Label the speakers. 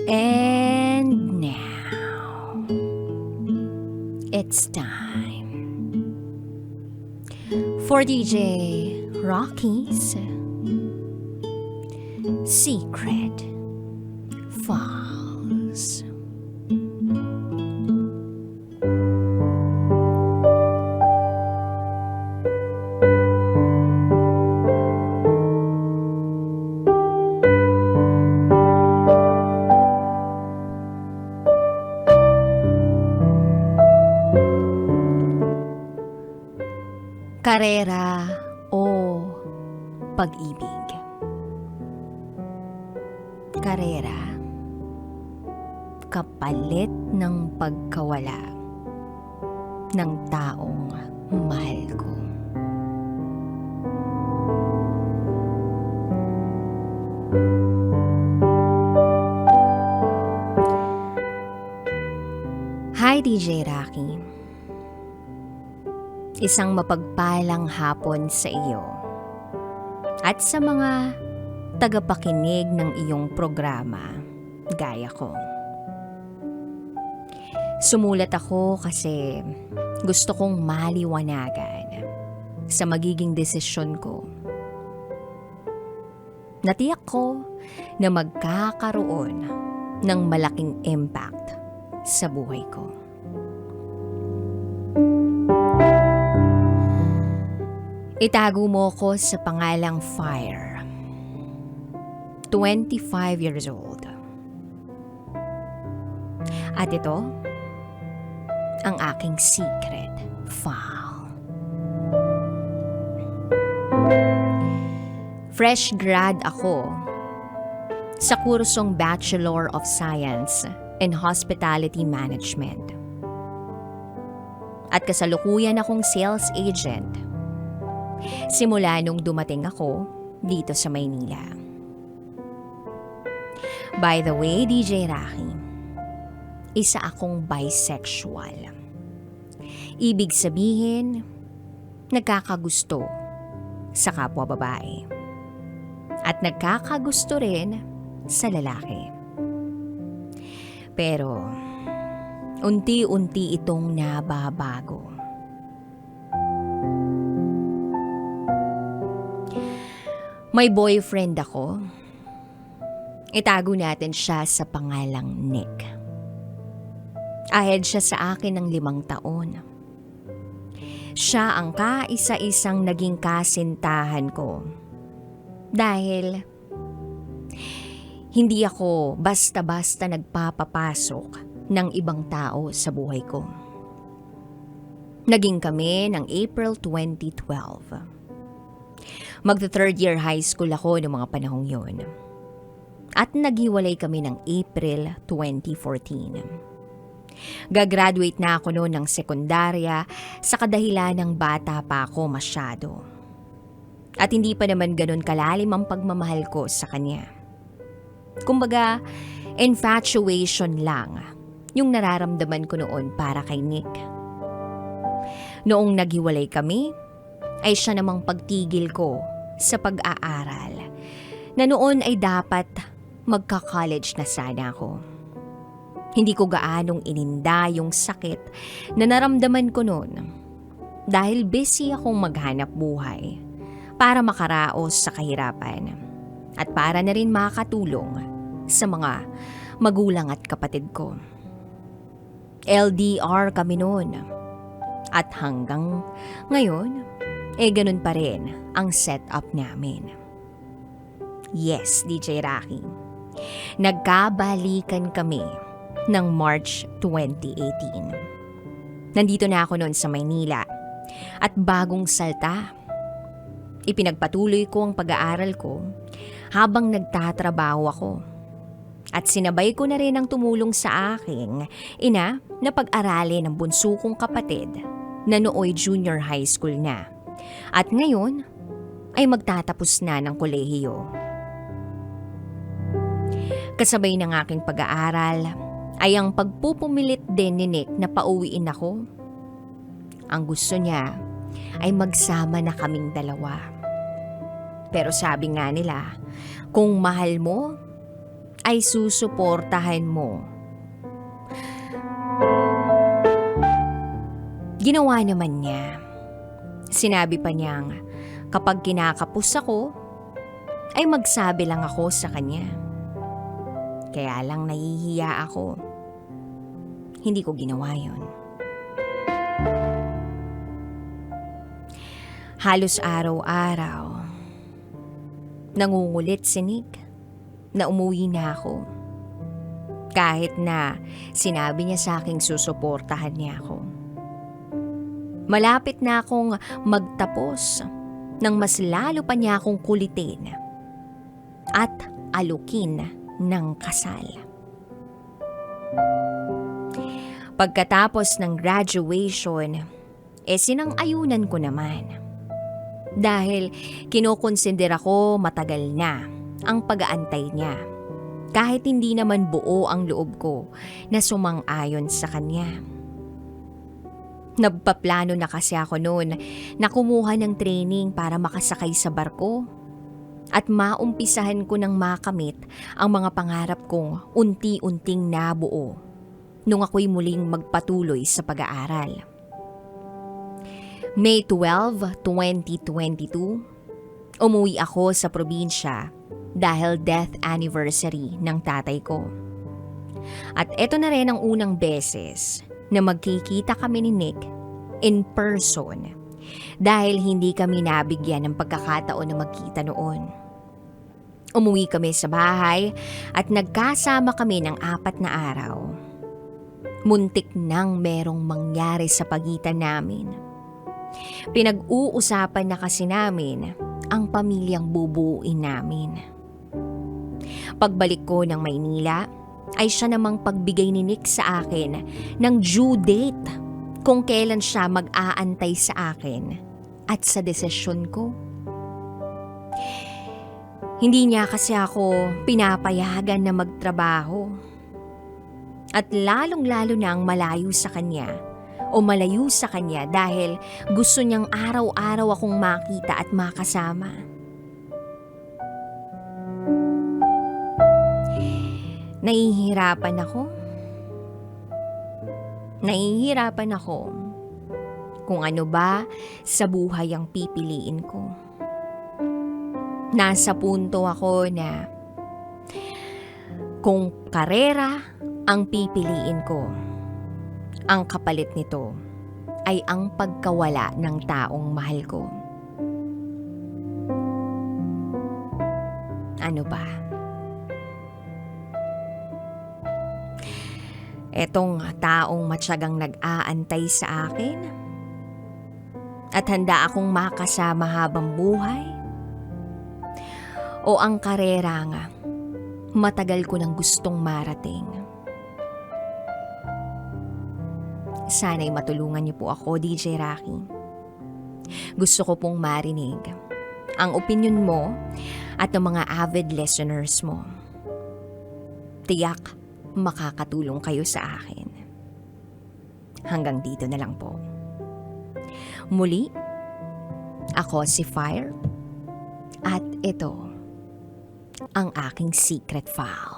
Speaker 1: And now, it's time for DJ Rocky's Secret Files. Karera o pag-ibig. Karera, kapalit ng pagkawala ng taong mahal ko. Hi DJ Rocky. Isang mapagpalang hapon sa iyo at sa mga tagapakinig ng iyong programa gaya ko. Sumulat ako kasi gusto kong maliwanagan sa magiging desisyon ko. Natiyak ko na magkakaroon ng malaking impact sa buhay ko. Itago mo ko sa pangalang Fire. 25 years old. At ito, ang aking secret file. Fresh grad ako sa kursong Bachelor of Science in Hospitality Management. At kasalukuyan akong sales agent simula nung dumating ako dito sa Maynila. By the way, DJ Rocky, isa akong bisexual. Ibig sabihin, nagkakagusto sa kapwa babae. At nagkakagusto rin sa lalaki. Pero, unti-unti itong nababago. May boyfriend ako. Itago natin siya sa pangalang Nick. Ahead siya sa akin ng 5 taon. Siya ang kaisa-isang naging kasintahan ko. Dahil hindi ako basta-basta nagpapapasok ng ibang tao sa buhay ko. Naging kami ng April 2012. Magta-third year high school ako noong mga panahong yon. At naghiwalay kami ng April 2014. Gagraduate na ako noon ng sekundarya sa kadahilan ng bata pa ako masyado. At hindi pa naman ganun kalalim ang pagmamahal ko sa kanya. Kumbaga, infatuation lang yung nararamdaman ko noon para kay Nick. Noong naghiwalay kami, ay siya namang pagtigil ko sa pag-aaral na noon ay dapat magka-college na sana ako. Hindi ko gaanong ininda yung sakit na naramdaman ko noon dahil busy akong maghanap buhay para makaraos sa kahirapan at para na rin makatulong sa mga magulang at kapatid ko. LDR kami noon at hanggang ngayon, ganun pa rin ang setup namin. Yes, DJ Rocky. Nagkabalikan kami ng March 2018. Nandito na ako noon sa Maynila at bagong salta. Ipinagpatuloy ko ang pag-aaral ko habang nagtatrabaho ako. At sinabay ko na rin ang tumulong sa aking ina na pag-aralin ng bunso kong kapatid na nooy junior high school na. At ngayon ay magtatapos na ng kolehiyo. Kasabay ng aking pag-aaral ay ang pagpupumilit din ni Nick na pauwiin ako. Ang gusto niya ay magsama na kaming dalawa. Pero sabi nga nila, kung mahal mo, ay susuportahan mo. Ginawa naman niya. Sinabi pa niyang kapag kinakapos ako, ay magsabi lang ako sa kanya. Kaya lang nahihiya ako. Hindi ko ginawa yun. Halos araw-araw, nangungulit si Nick na umuwi na ako. Kahit na sinabi niya sa aking susuportahan niya ako. Malapit na akong magtapos nang mas lalo pa niya akong kulitin at alukin ng kasal. Pagkatapos ng graduation, sinang-ayunan ko naman. Dahil kinukonsidera ko matagal na ang pag-aantay niya. Kahit hindi naman buo ang loob ko na sumang-ayon sa kanya. Nagpaplano na kasi ako noon na kumuha ng training para makasakay sa barko at maumpisahan ko ng makamit ang mga pangarap kong unti-unting nabuo nung ako'y muling magpatuloy sa pag-aaral. May 12, 2022, umuwi ako sa probinsya dahil death anniversary ng tatay ko. At eto na rin ang unang beses na magkikita kami ni Nick in person dahil hindi kami nabigyan ng pagkakataon na magkita noon. Umuwi kami sa bahay at nagkasama kami ng 4 na araw. Muntik nang merong mangyari sa pagitan namin. Pinag-uusapan na kasi namin ang pamilyang bubuuin namin. Pagbalik ko ng Maynila, ay siya namang pagbigay ni Nick sa akin ng due date kung kailan siya mag-aantay sa akin at sa desisyon ko. Hindi niya kasi ako pinapayagan na magtrabaho. At lalong-lalo na ang malayo sa kanya o malayo sa kanya dahil gusto niyang araw-araw akong makita at makasama. Nahihirapan ako kung ano ba sa buhay ang pipiliin ko. Nasa punto ako na kung karera ang pipiliin ko, ang kapalit nito ay ang pagkawala ng taong mahal ko. Ano ba? Etong taong matyagang nag-aantay sa akin at handa akong makasama habang buhay? O ang karera nga matagal ko nang gustong marating? Sana'y matulungan niyo po ako, DJ Rocky. Gusto ko pong marinig ang opinyon mo at ng mga avid listeners mo. Tiyak makakatulong kayo sa akin. Hanggang dito na lang po. Muli, ako si Fire at ito ang aking secret file.